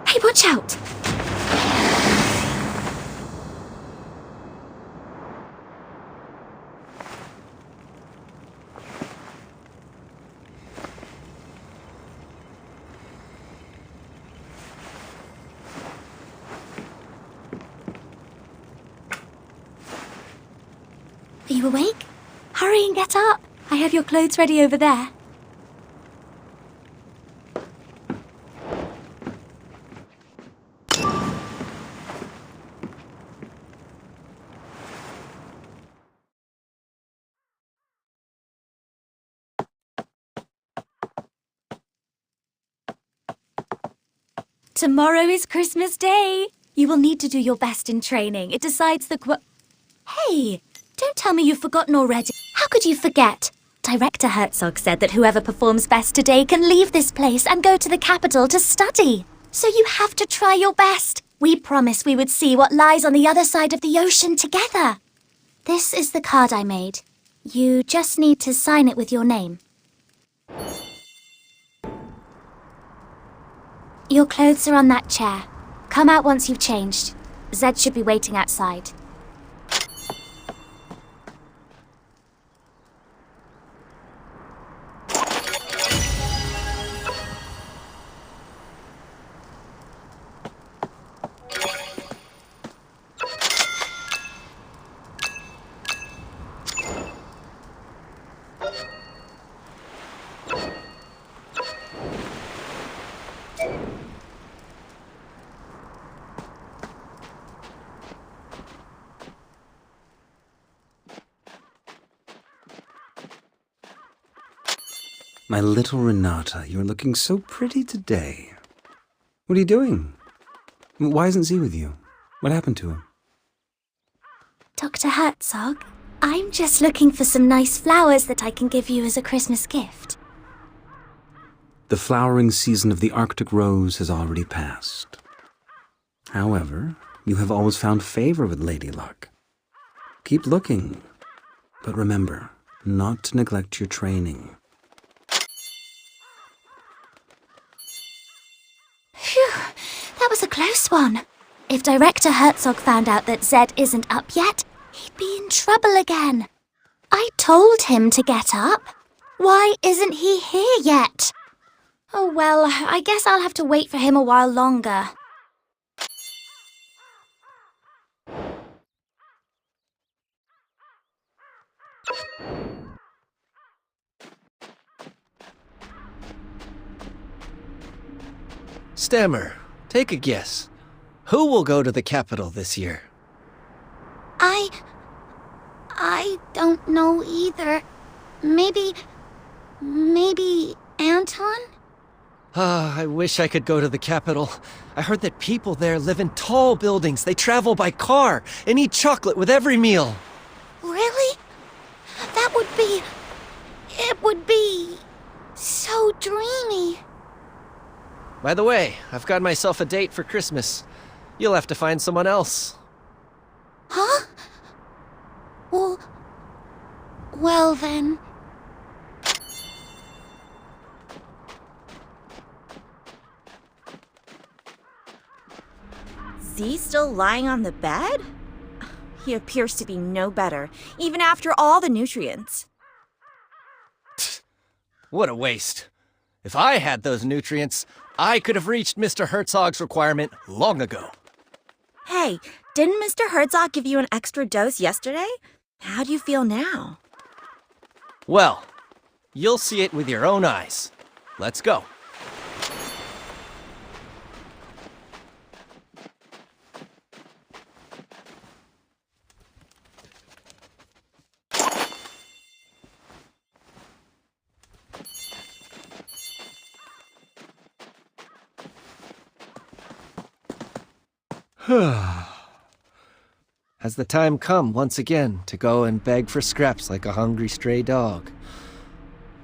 Hey, watch out! Are you awake? Hurry and get up. I have your clothes ready over there. Tomorrow is Christmas Day. You will need to do your best in training. It decides the Hey, don't tell me you've forgotten already. How could you forget? Director Herzog said that whoever performs best today can leave this place and go to the capital to study. So you have to try your best. We promised we would see what lies on the other side of the ocean together. This is the card I made. You just need to sign it with your name. Your clothes are on that chair. Come out once you've changed. Zed should be waiting outside. My little Renata, you're looking so pretty today. What are you doing? Why isn't Z with you? What happened to him? Dr. Herzog, I'm just looking for some nice flowers that I can give you as a Christmas gift. The flowering season of the Arctic rose has already passed. However, you have always found favor with Lady Luck. Keep looking, but remember not to neglect your training. Phew, that was a close one. If Director Herzog found out that Zed isn't up yet, he'd be in trouble again. I told him to get up. Why isn't he here yet? Oh well, I guess I'll have to wait for him a while longer. Stammer, take a guess. Who will go to the capital this year? I don't know either. Maybe Anton? Ah, I wish I could go to the capital. I heard that people there live in tall buildings. They travel by car and eat chocolate with every meal. Really? That would be... It would be... so dreamy. By the way, I've got myself a date for Christmas. You'll have to find someone else. Huh? Well then... Z still lying on the bed? He appears to be no better, even after all the nutrients. What a waste. If I had those nutrients, I could have reached Mr. Herzog's requirement long ago. Hey, didn't Mr. Herzog give you an extra dose yesterday? How do you feel now? Well, You'll see it with your own eyes. Let's go. Has the time come once again to go and beg for scraps like a hungry stray dog?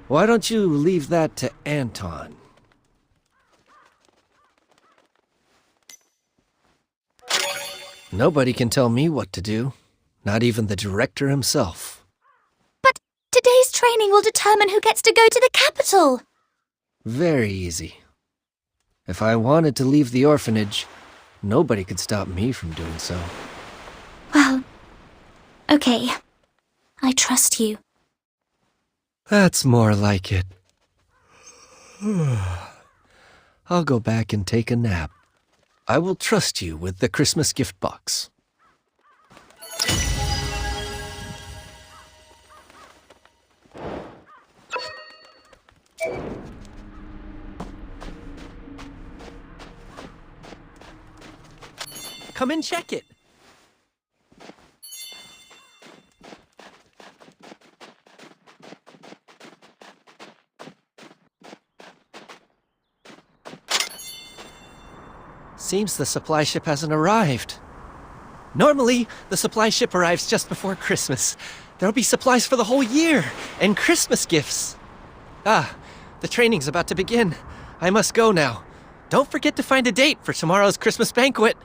Why don't you leave that to Anton? Nobody can tell me what to do, not even the director himself. But today's training will determine who gets to go to the capital. Very easy. If I wanted to leave the orphanage, nobody could stop me from doing so. Well, okay. I trust you. That's more like it. I'll go back and take a nap. I will trust you with the Christmas gift box. Come and check it. Seems the supply ship hasn't arrived. Normally, the supply ship arrives just before Christmas. There'll be supplies for the whole year, and Christmas gifts. Ah, the training's about to begin. I must go now. Don't forget to find a date for tomorrow's Christmas banquet.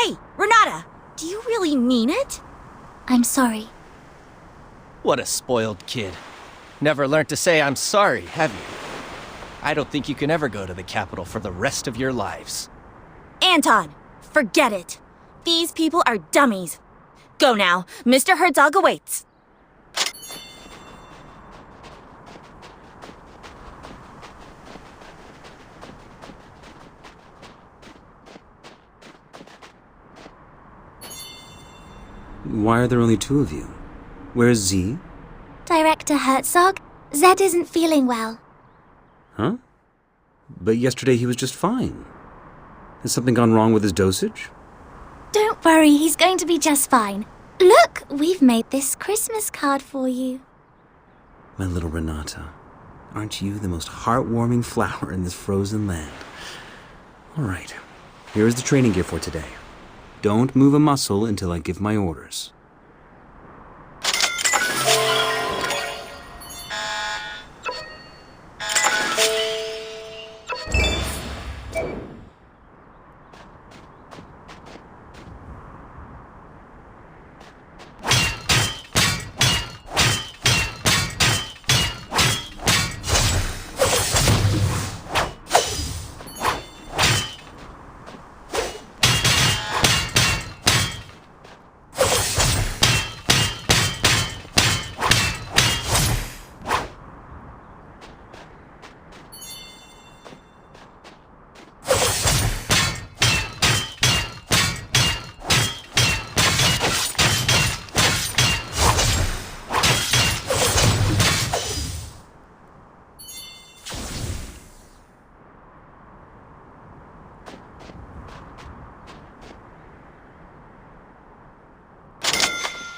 Hey, Renata, do you really mean it? I'm sorry. What a spoiled kid. Never learned to say I'm sorry, have you? I don't think you can ever go to the capital for the rest of your lives. Anton, forget it. These people are dummies. Go now. Mr. Herzog awaits. Why are there only two of you? Where's Z? Director Herzog, Zed isn't feeling well. Huh? But yesterday he was just fine. Has something gone wrong with his dosage? Don't worry, he's going to be just fine. Look, we've made this Christmas card for you. My little Renata, Aren't you the most heartwarming flower in this frozen land? All right, here is the training gear for today. Don't move a muscle until I give my orders.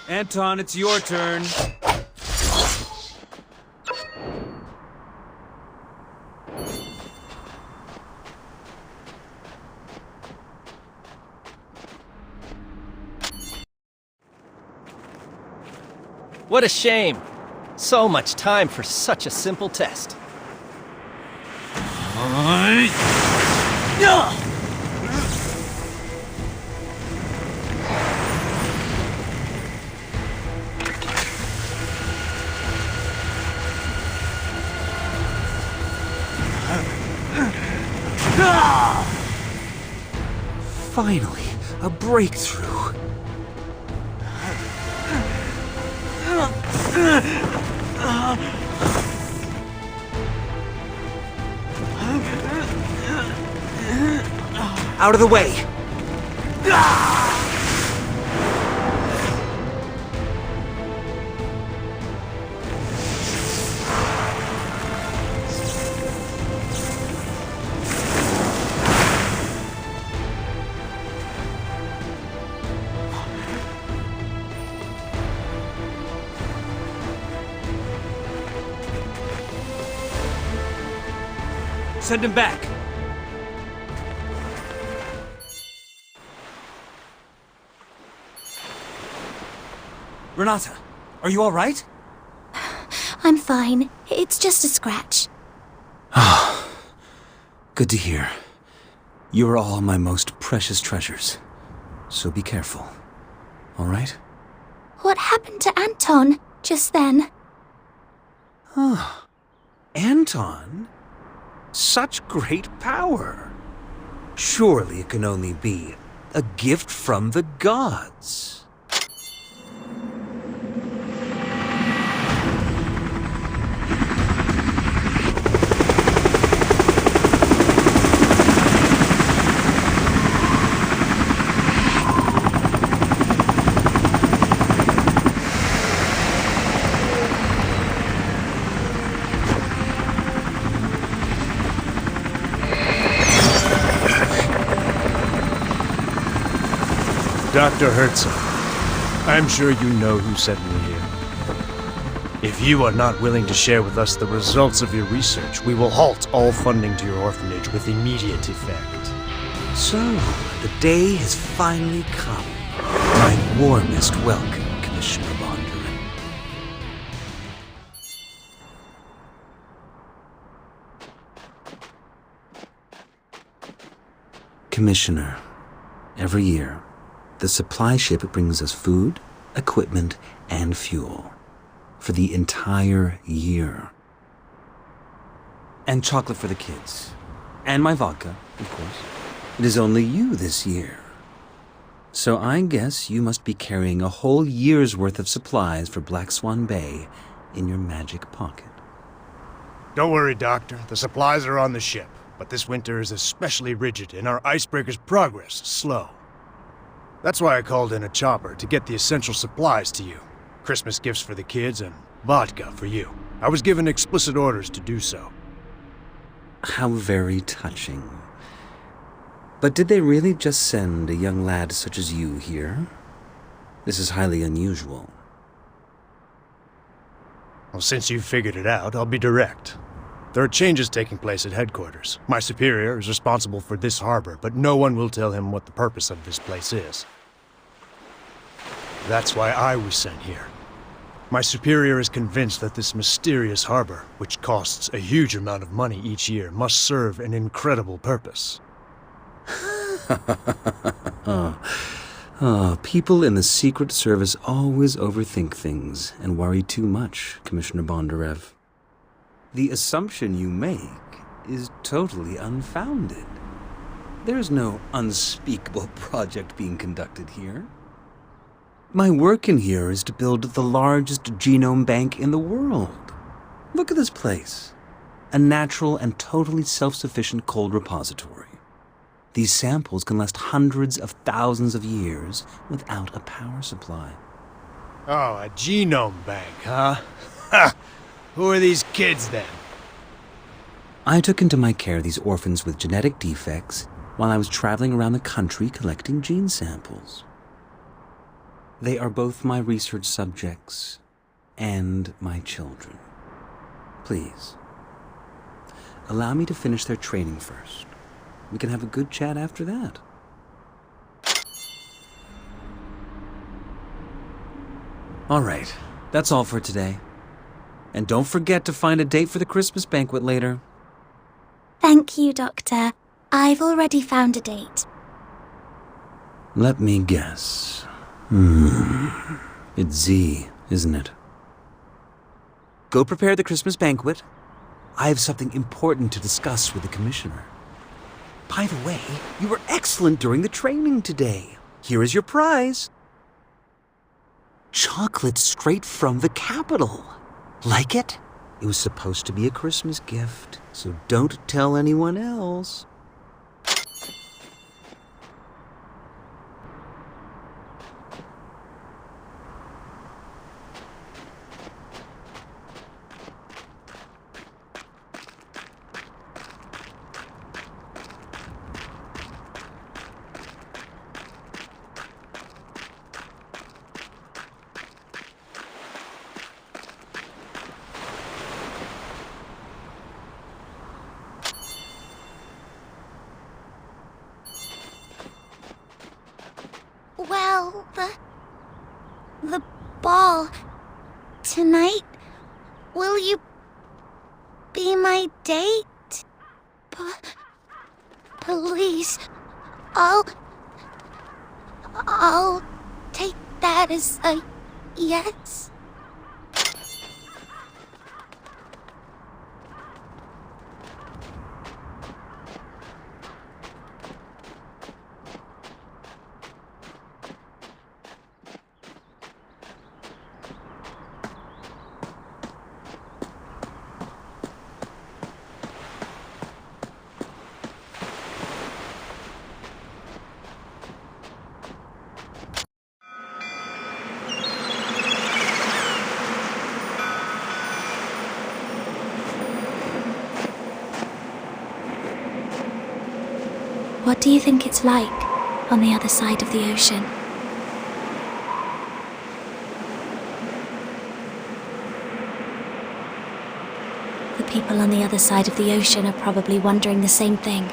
Anton, it's your turn. What a shame. So much time for such a simple test. Finally, a breakthrough. Out of the way! Send him back. Renata, are you all right? I'm fine. It's just a scratch. Good to hear. You are all my most precious treasures. So be careful. All right? What happened to Anton just then? Anton? Such great power. Surely it can only be a gift from the gods. Dr. Herzog, I'm sure you know who sent me here. If you are not willing to share with us the results of your research, we will halt all funding to your orphanage with immediate effect. So, the day has finally come. My warmest welcome, Commissioner Bondurant. Commissioner, every year, the supply ship brings us food, equipment, and fuel for the entire year. And chocolate for the kids. And my vodka, of course. It is only you this year. So I guess you must be carrying a whole year's worth of supplies for Black Swan Bay in your magic pocket. Don't worry, Doctor. The supplies are on the ship, but this winter is especially rigid and our icebreaker's progress slow. That's why I called in a chopper to get the essential supplies to you. Christmas gifts for the kids and vodka for you. I was given explicit orders to do so. How very touching. But did they really just send a young lad such as you here? This is highly unusual. Well, since you figured it out, I'll be direct. There are changes taking place at headquarters. My superior is responsible for this harbor, but no one will tell him what the purpose of this place is. That's why I was sent here. My superior is convinced that this mysterious harbor, which costs a huge amount of money each year, must serve an incredible purpose. People in the Secret Service always overthink things and worry too much, Commissioner Bondarev. The assumption you make is totally unfounded. There's no unspeakable project being conducted here. My work in here is to build the largest genome bank in the world. Look at this place. A natural and totally self-sufficient cold repository. These samples can last hundreds of thousands of years without a power supply. Oh, a genome bank, huh? Ha! Who are these kids, then? I took into my care these orphans with genetic defects while I was traveling around the country collecting gene samples. They are both my research subjects and my children. Please, allow me to finish their training first. We can have a good chat after that. All right, that's all for today. And don't forget to find a date for the Christmas banquet later. Thank you, Doctor. I've already found a date. Let me guess. It's Z, isn't it? Go prepare the Christmas banquet. I have something important to discuss with the Commissioner. By the way, you were excellent during the training today. Here is your prize. Chocolate straight from the capital. Like it? It was supposed to be a Christmas gift, so don't tell anyone else. Well, the ball tonight, will you be my date? Please, I'll take that as a yes. What do you think it's like on the other side of the ocean? The people on the other side of the ocean are probably wondering the same thing.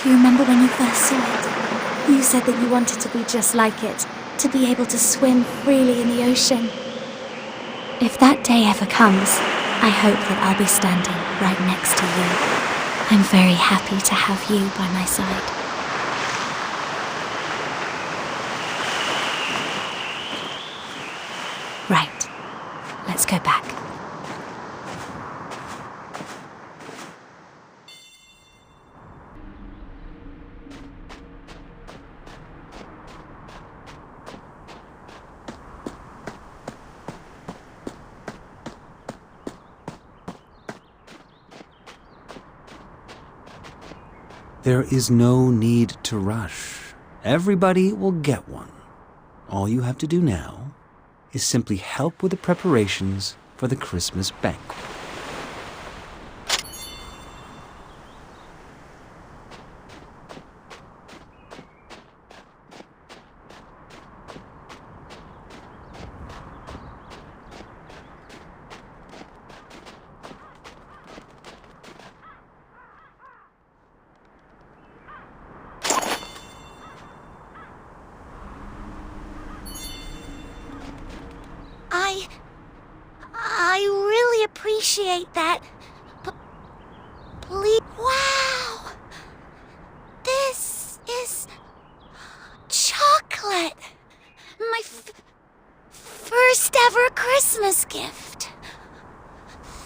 Do you remember when you first saw it? You said that you wanted to be just like it, to be able to swim freely in the ocean. If that day ever comes, I hope that I'll be standing right next to you. I'm very happy to have you by my side. Right. Let's go back. There is no need to rush. Everybody will get one. All you have to do now is simply help with the preparations for the Christmas banquet. appreciate that. Please. Wow! This is chocolate. My first ever Christmas gift.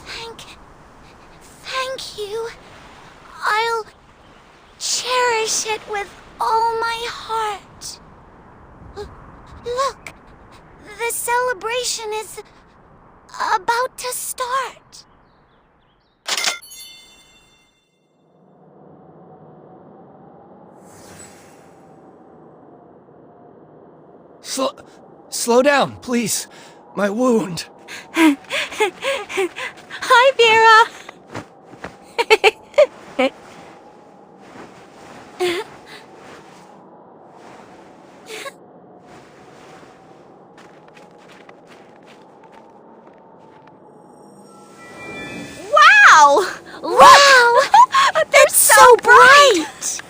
Thank you. I'll cherish it with all my heart. Look, the celebration is about to start. Slow down, please. My wound. Hi, Vera. Wow! Wow! They're so bright!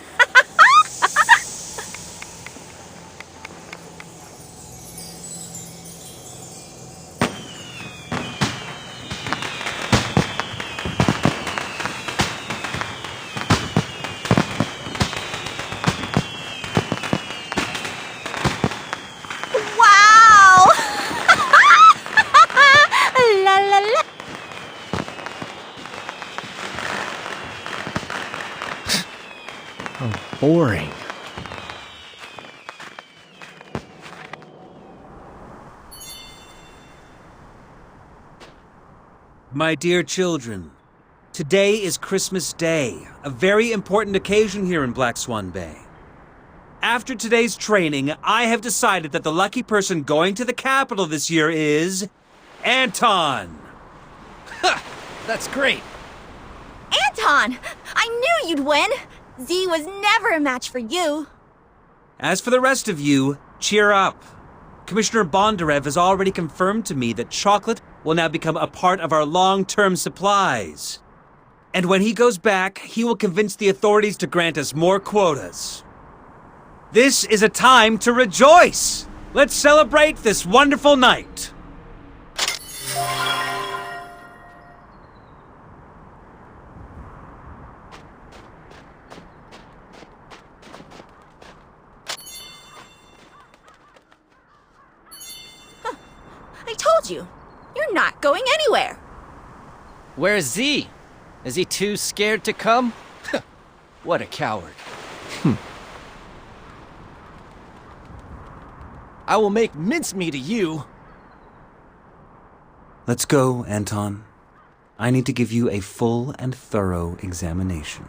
Wow! La la la. Boring. My dear children, today is Christmas Day, a very important occasion here in Black Swan Bay. After today's training, I have decided that the lucky person going to the capital this year is Anton. That's great. Anton! I knew you'd win! Z was never a match for you. As for the rest of you, cheer up. Commissioner Bondarev has already confirmed to me that chocolate will now become a part of our long-term supplies. And when he goes back, he will convince the authorities to grant us more quotas. This is a time to rejoice! Let's celebrate this wonderful night! I told you, you're not going anywhere. Where's Z? Is he too scared to come? What a coward. I will make mincemeat of you. Let's go, Anton. I need to give you a full and thorough examination.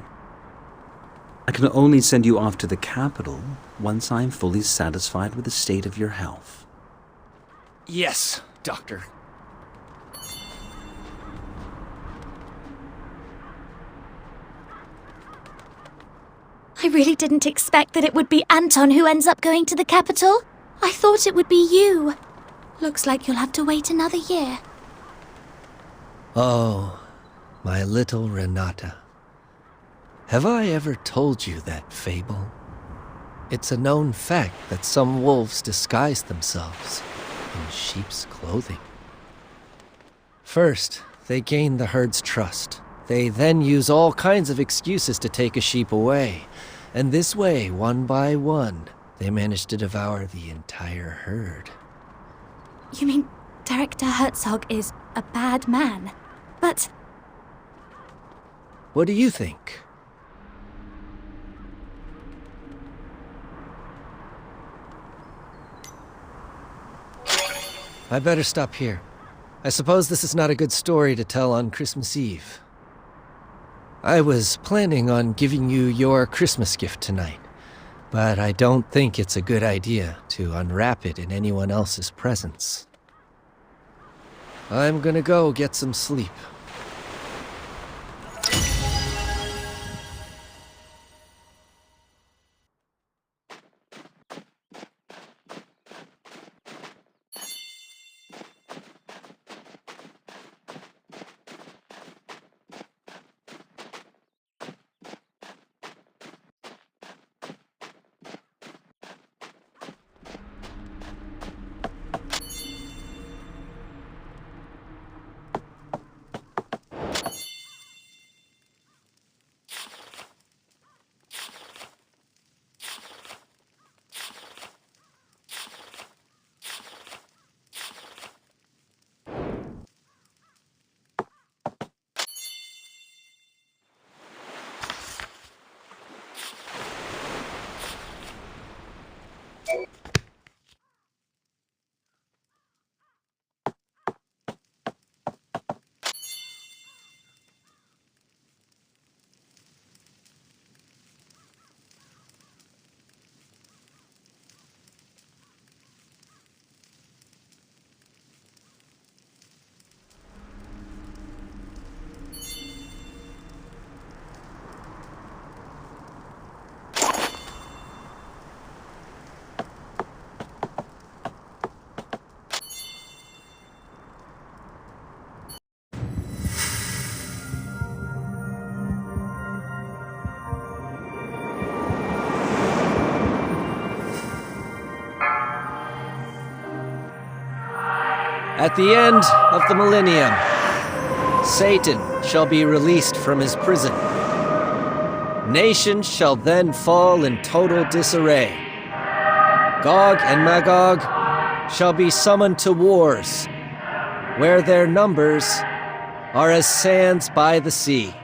I can only send you off to the capital once I am fully satisfied with the state of your health. Yes, Doctor. I really didn't expect that it would be Anton who ends up going to the capital. I thought it would be you. Looks like you'll have to wait another year. Oh, my little Renata. Have I ever told you that fable? It's a known fact that some wolves disguise themselves in sheep's clothing. First, they gain the herd's trust. They then use all kinds of excuses to take a sheep away. And this way, one by one, they manage to devour the entire herd. You mean Director Herzog is a bad man? But What do you think? I better stop here. I suppose this is not a good story to tell on Christmas Eve. I was planning on giving you your Christmas gift tonight, but I don't think it's a good idea to unwrap it in anyone else's presence. I'm gonna go get some sleep. At the end of the millennium, Satan shall be released from his prison. Nations shall then fall in total disarray. Gog and Magog shall be summoned to wars, where their numbers are as sands by the sea.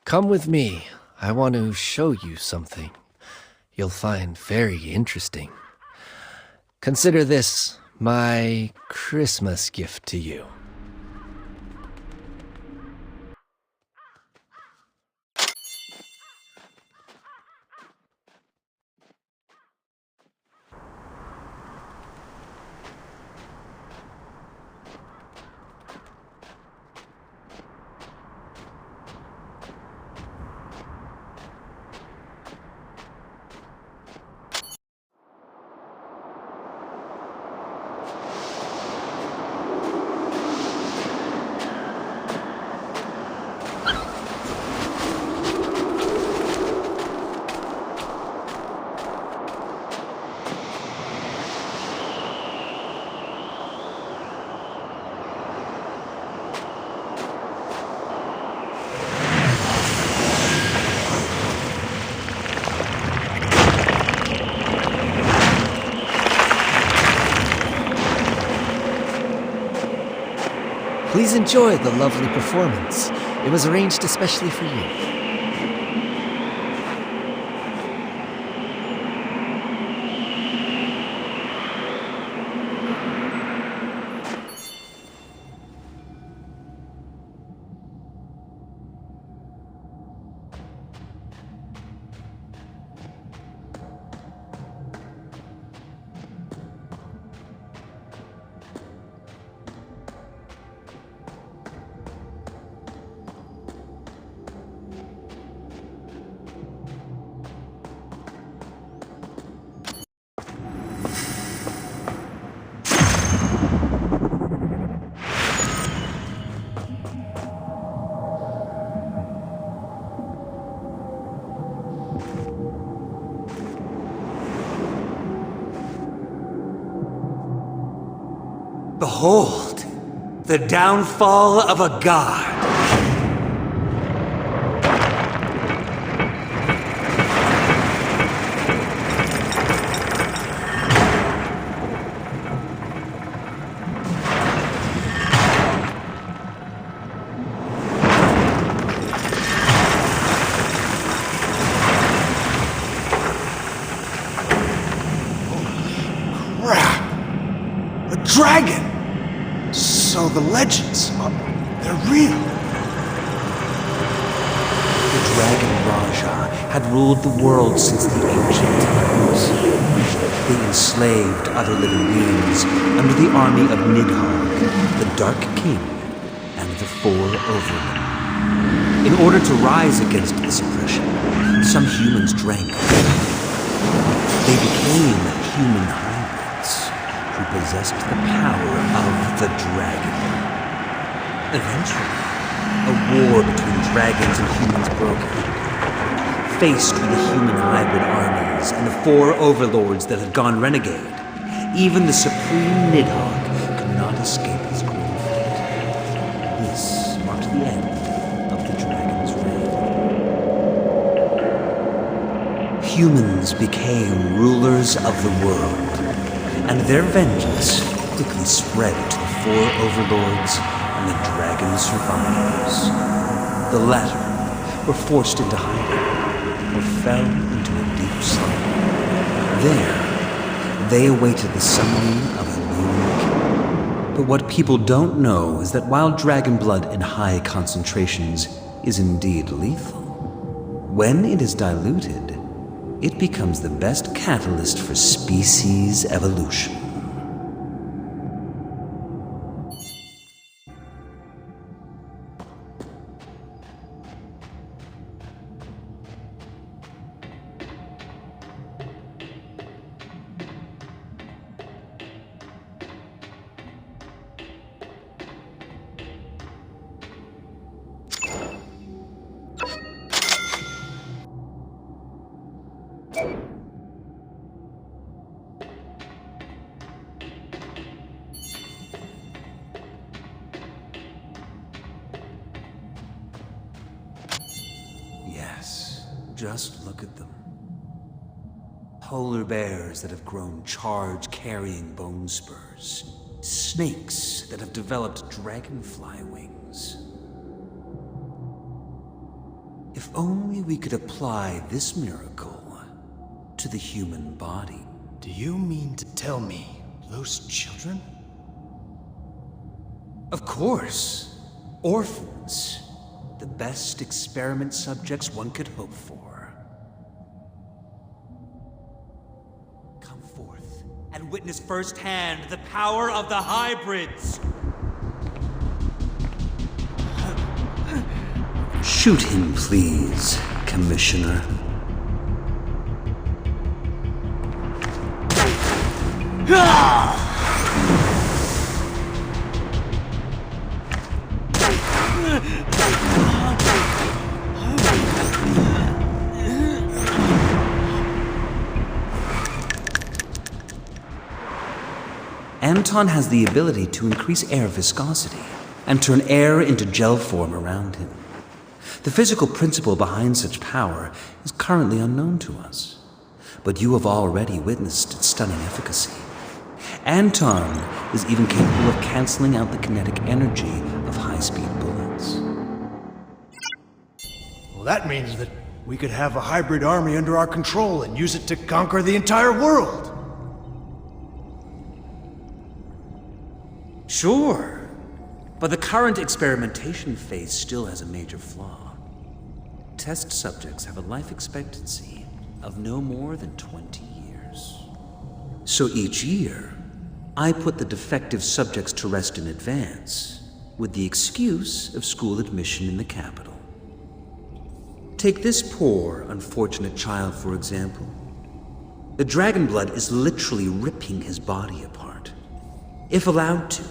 Come with me. I want to show you something you'll find very interesting. Consider this my Christmas gift to you. Please enjoy the lovely performance. It was arranged especially for you. Behold, the downfall of a god. Crap! A dragon! So the legends, they're real. The Dragon Raja had ruled the world since the ancient times. They enslaved other living beings under the army of Nidhogg, the Dark King, and the Four Overmen. In order to rise against this oppression, some humans drank. They became human hybrids who possessed the power of the dragon. Eventually, a war between dragons and humans broke out. Faced with the human hybrid armies and the four overlords that had gone renegade, even the supreme Nidhogg could not escape his grim fate. This marked the end of the dragon's reign. Humans became rulers of the world, and their vengeance quickly spread to the four overlords and the dragon's survivors. The latter were forced into hiding or fell into a deep sleep. There, they awaited the summoning of a new king. But what people don't know is that while dragon blood in high concentrations is indeed lethal, when it is diluted, it becomes the best catalyst for species evolution. Yes, just look at them. Polar bears that have grown charge-carrying bone spurs. Snakes that have developed dragonfly wings. If only we could apply this miracle to the human body. Do you mean to tell me those children? Of course. Orphans. The best experiment subjects one could hope for. Come forth and witness firsthand the power of the hybrids. Shoot him, please, Commissioner. Anton has the ability to increase air viscosity and turn air into gel form around him. The physical principle behind such power is currently unknown to us, but you have already witnessed its stunning efficacy. Anton is even capable of canceling out the kinetic energy of high-speed bullets. Well, that means that we could have a hybrid army under our control and use it to conquer the entire world. Sure, but the current experimentation phase still has a major flaw. Test subjects have a life expectancy of no more than 20 years. So each year, I put the defective subjects to rest in advance, with the excuse of school admission in the capital. Take this poor, unfortunate child, for example. The dragon blood is literally ripping his body apart. If allowed to,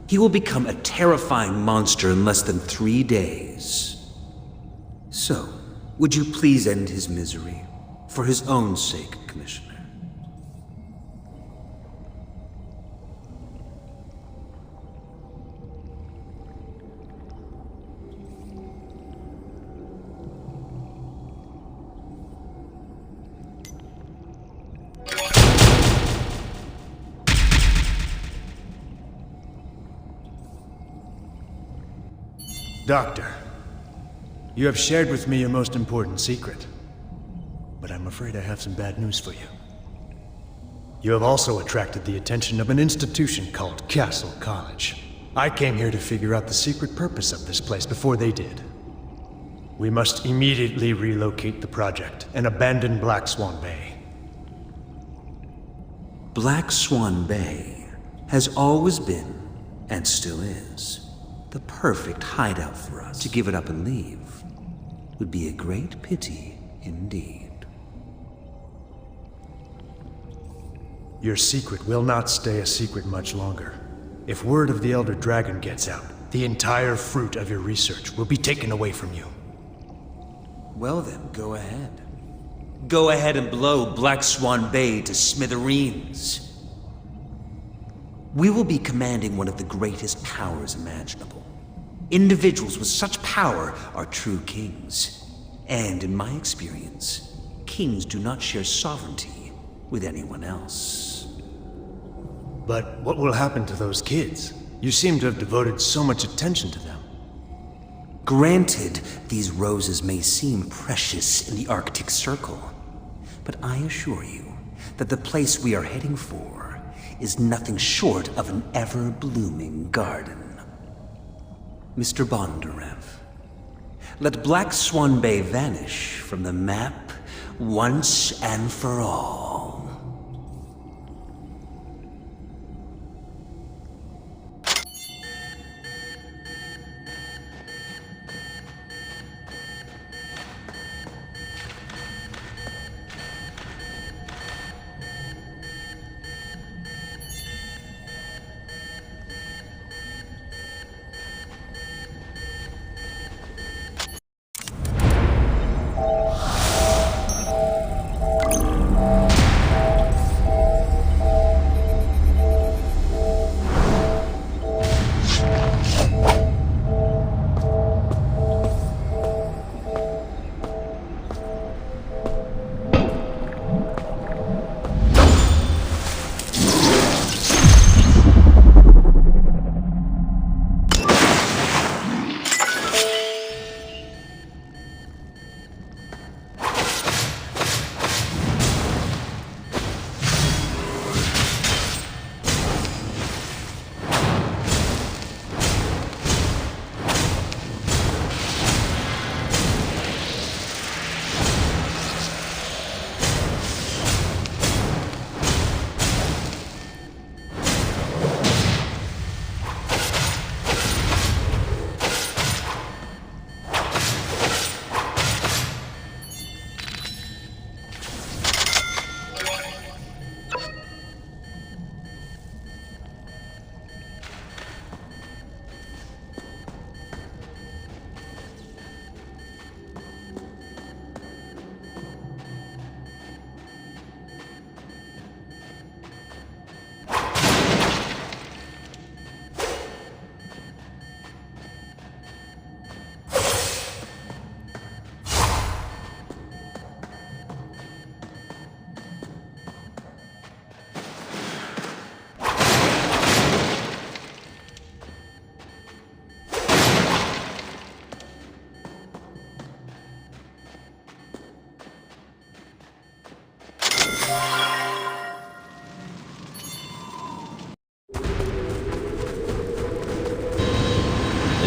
he will become a terrifying monster in less than 3 days. So, would you please end his misery, for his own sake, Commissioner? Doctor, you have shared with me your most important secret, but I'm afraid I have some bad news for you. You have also attracted the attention of an institution called Castle College. I came here to figure out the secret purpose of this place before they did. We must immediately relocate the project and abandon Black Swan Bay. Black Swan Bay has always been, and still is, the perfect hideout for us. To give it up and leave would be a great pity indeed. Your secret will not stay a secret much longer. If word of the Elder Dragon gets out, the entire fruit of your research will be taken away from you. Well then, go ahead. Go ahead and blow Black Swan Bay to smithereens. We will be commanding one of the greatest powers imaginable. Individuals with such power are true kings. And in my experience, kings do not share sovereignty with anyone else. But what will happen to those kids? You seem to have devoted so much attention to them. Granted, these roses may seem precious in the Arctic Circle, but I assure you that the place we are heading for is nothing short of an ever-blooming garden. Mr. Bondarev, let Black Swan Bay vanish from the map once and for all.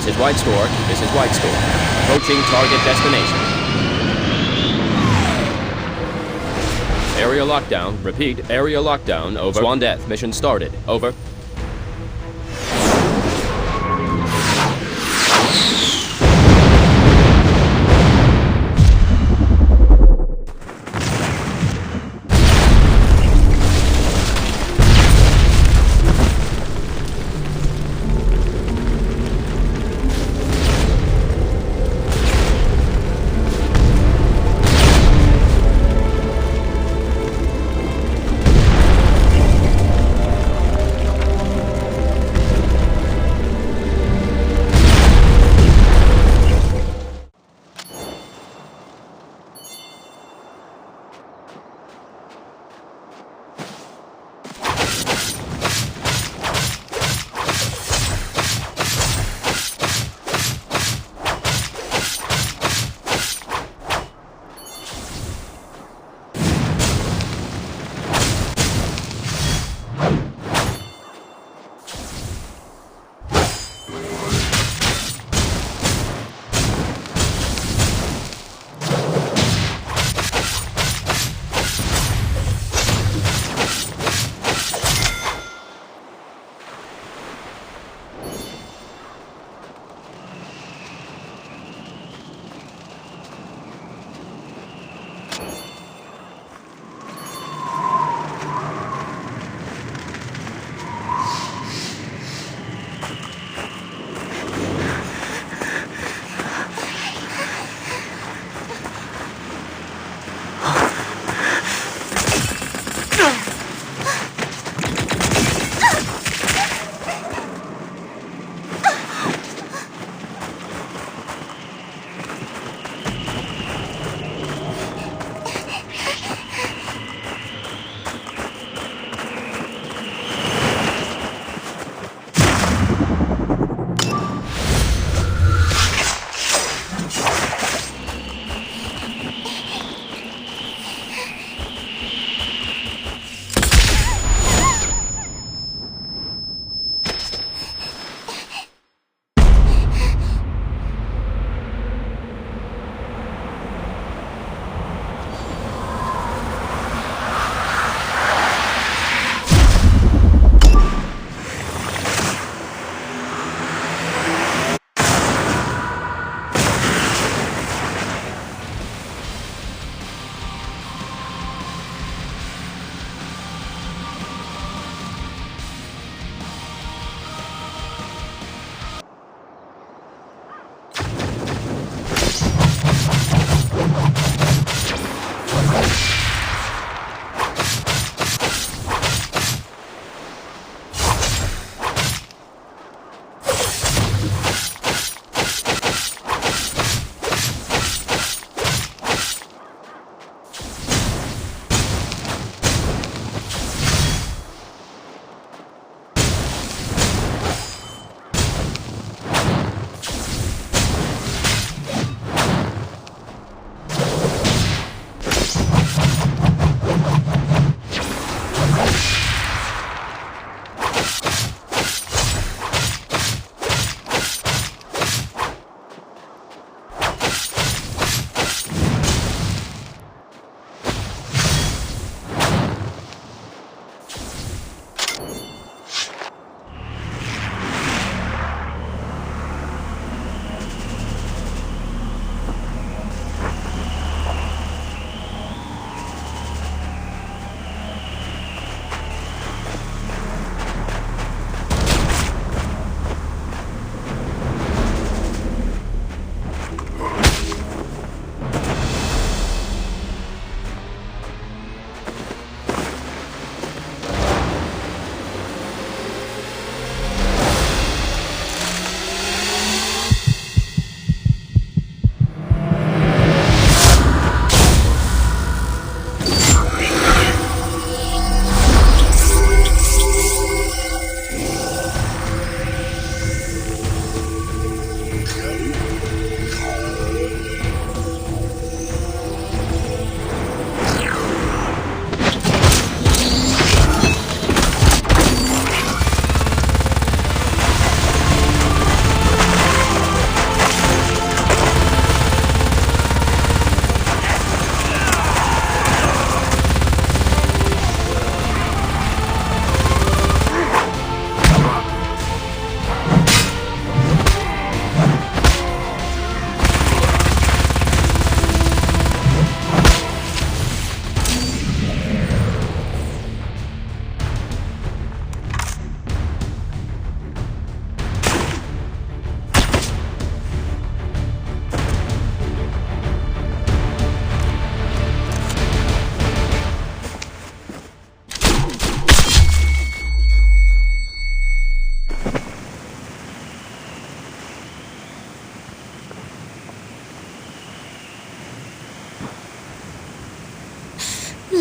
This is White Stork. This is White Stork. Approaching target destination. Area lockdown. Repeat, area lockdown. Over. Swan Death. Mission started. Over.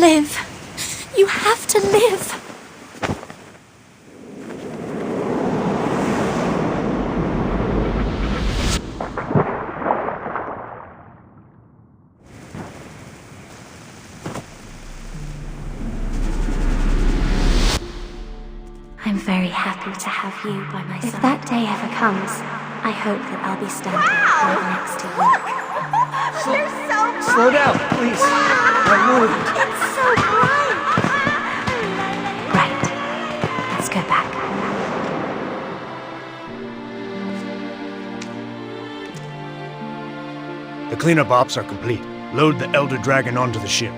live. You have to live. I'm very happy to have you by my side. If that day ever comes, I hope that I'll be standing right next to you. You're so bright! Slow down, please. I moved. It's so bright! Right. Let's go back. The cleanup ops are complete. Load the Elder Dragon onto the ship.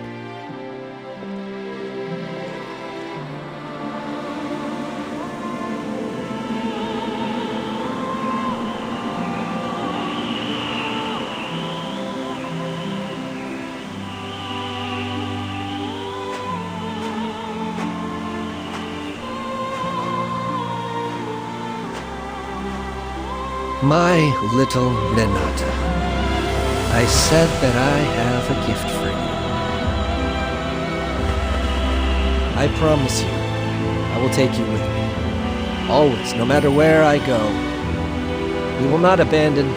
My little Renata, I said that I have a gift for you. I promise you, I will take you with me. Always, no matter where I go. We will not abandon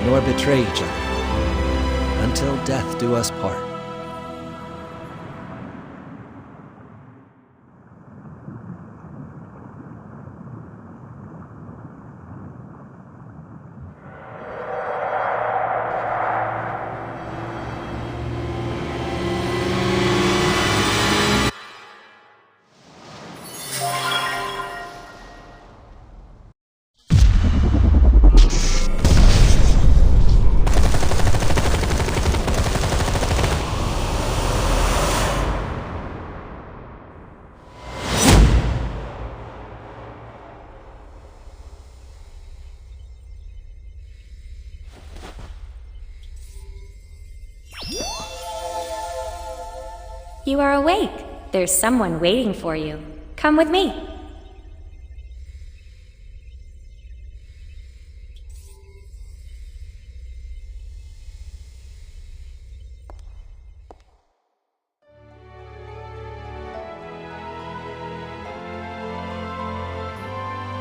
nor betray each other until death do us part. You are awake. There's someone waiting for you. Come with me.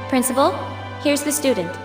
Principal, here's the student.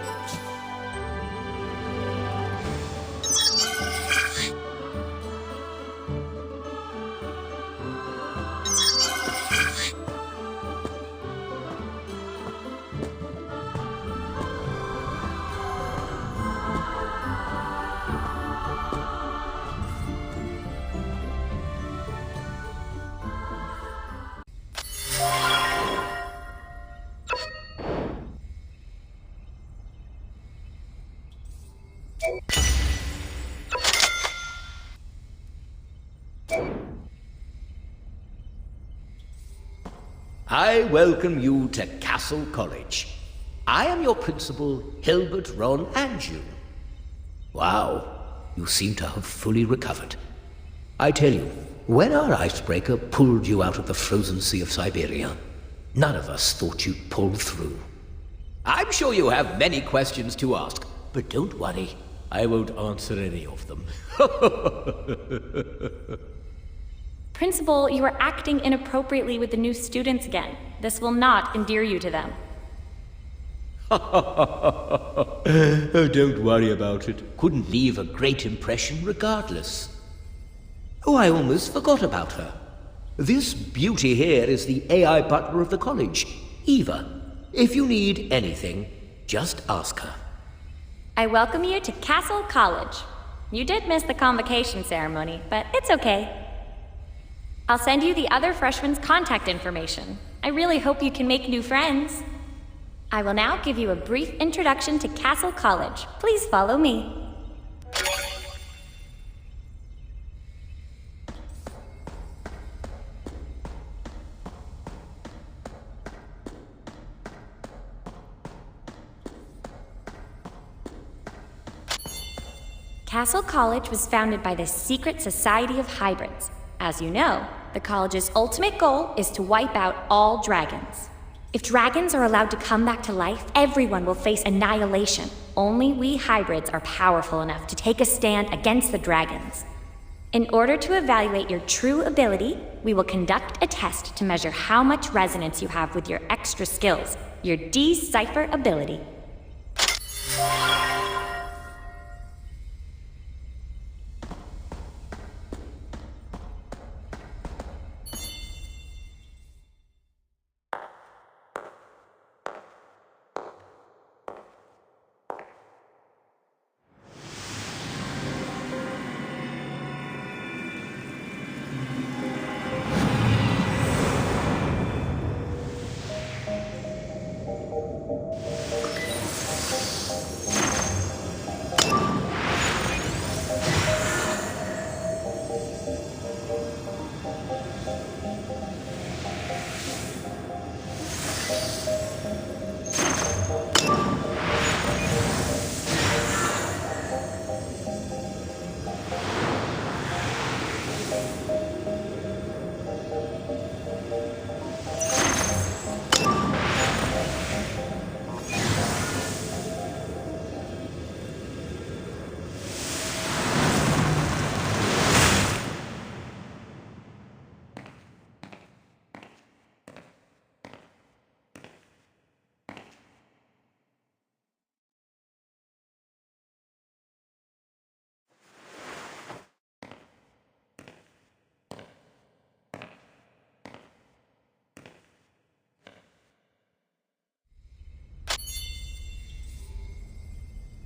I welcome you to Castle College. I am your principal, Hilbert Ron Anjou. Wow, you seem to have fully recovered. I tell you, when our icebreaker pulled you out of the frozen sea of Siberia, none of us thought you'd pull through. I'm sure you have many questions to ask, but don't worry, I won't answer any of them. Principal, you are acting inappropriately with the new students again. This will not endear you to them. Oh, don't worry about it. Couldn't leave a great impression regardless. Oh, I almost forgot about her. This beauty here is the AI butler of the college, Eva. If you need anything, just ask her. I welcome you to Castle College. You did miss the convocation ceremony, but it's okay. I'll send you the other freshmen's contact information. I really hope you can make new friends. I will now give you a brief introduction to Castle College. Please follow me. Castle College was founded by the Secret Society of Hybrids. As you know, the college's ultimate goal is to wipe out all dragons. If dragons are allowed to come back to life, everyone will face annihilation. Only we hybrids are powerful enough to take a stand against the dragons. In order to evaluate your true ability, we will conduct a test to measure how much resonance you have with your extra skills, your decipher ability.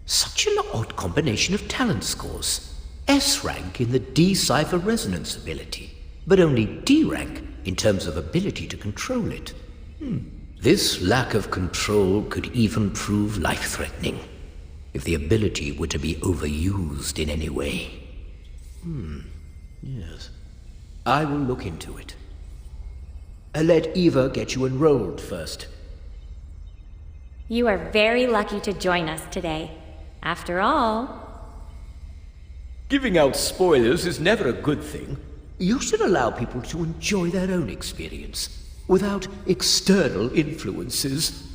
Such an odd combination of talent scores. S rank in the decipher resonance ability, but only D rank in terms of ability to control it. This lack of control could even prove life-threatening if the ability were to be overused in any way. Yes. I will look into it. Let Eva get you enrolled first. You are very lucky to join us today. After all... Giving out spoilers is never a good thing. You should allow people to enjoy their own experience, without external influences.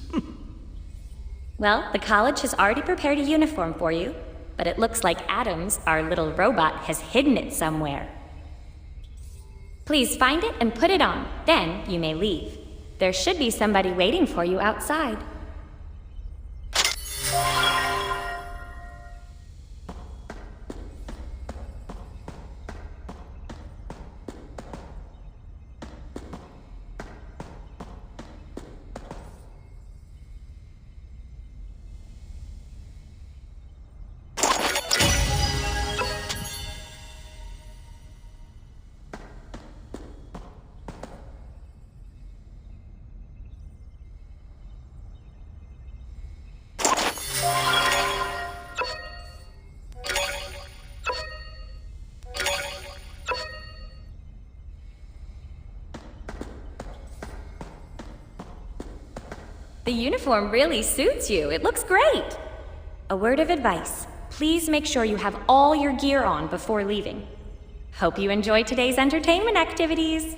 Well, the college has already prepared a uniform for you, but it looks like Adams, our little robot, has hidden it somewhere. Please find it and put it on. Then you may leave. There should be somebody waiting for you outside. The uniform really suits you. It looks great. A word of advice. Please make sure you have all your gear on before leaving. Hope you enjoy today's entertainment activities.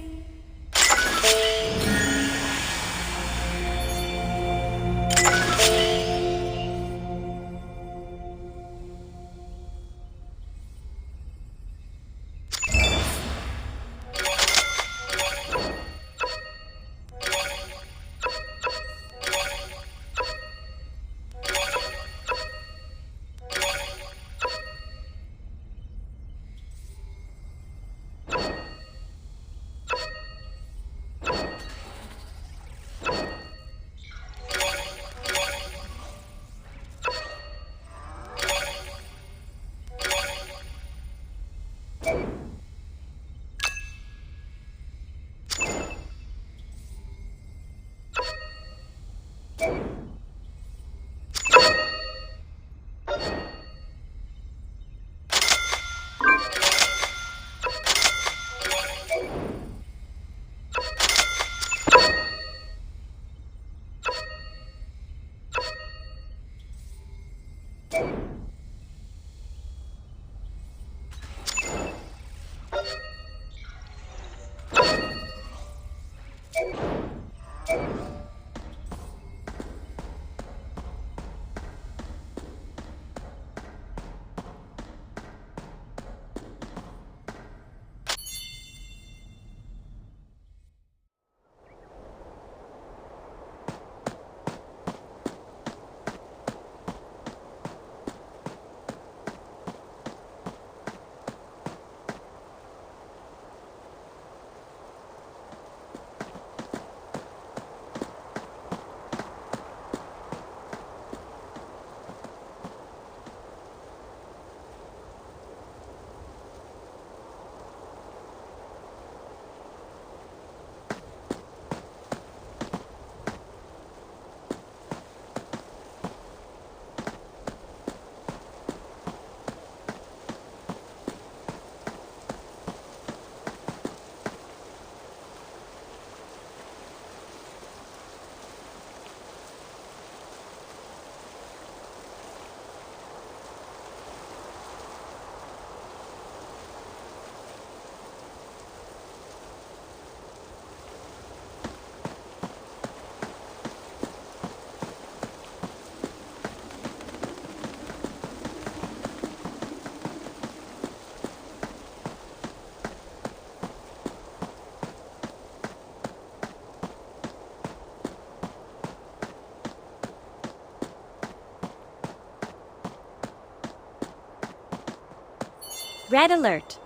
Red alert.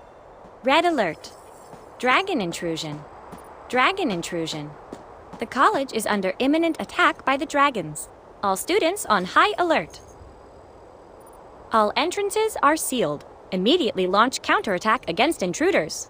Red alert. Dragon intrusion. Dragon intrusion. The college is under imminent attack by the dragons. All students on high alert. All entrances are sealed. Immediately launch counterattack against intruders.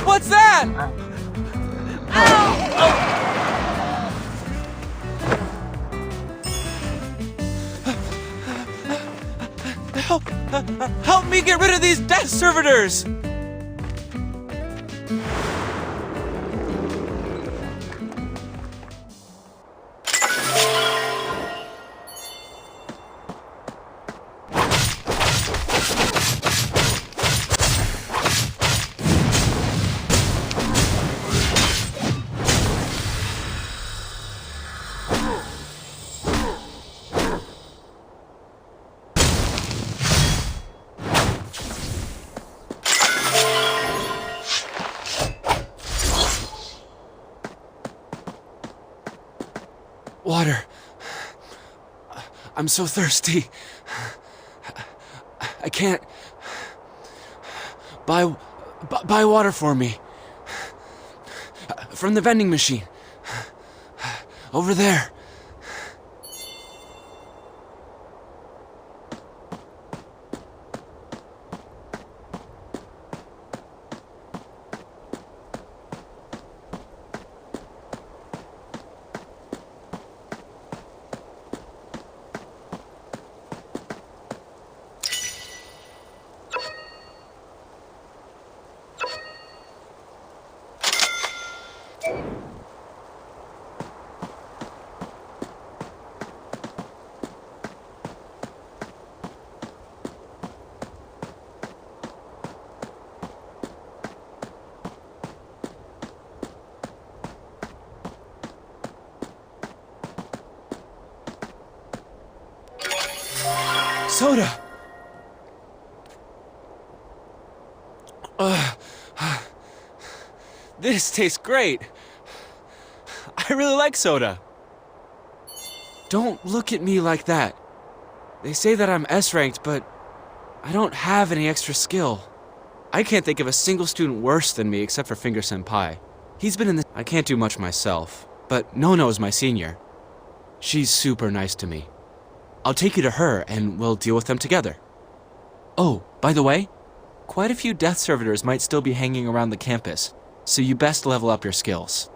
What's that? Help me get rid of these death servitors! Water. I'm so thirsty. I can't. Buy water for me. From the vending machine. Over there. Soda! This tastes great. I really like soda. Don't look at me like that. They say that I'm S-ranked, but I don't have any extra skill. I can't think of a single student worse than me except for Finger Senpai. He's been in the... I can't do much myself, but Nono's my senior. She's super nice to me. I'll take you to her, and we'll deal with them together. Oh, by the way, quite a few death servitors might still be hanging around the campus, so you best level up your skills.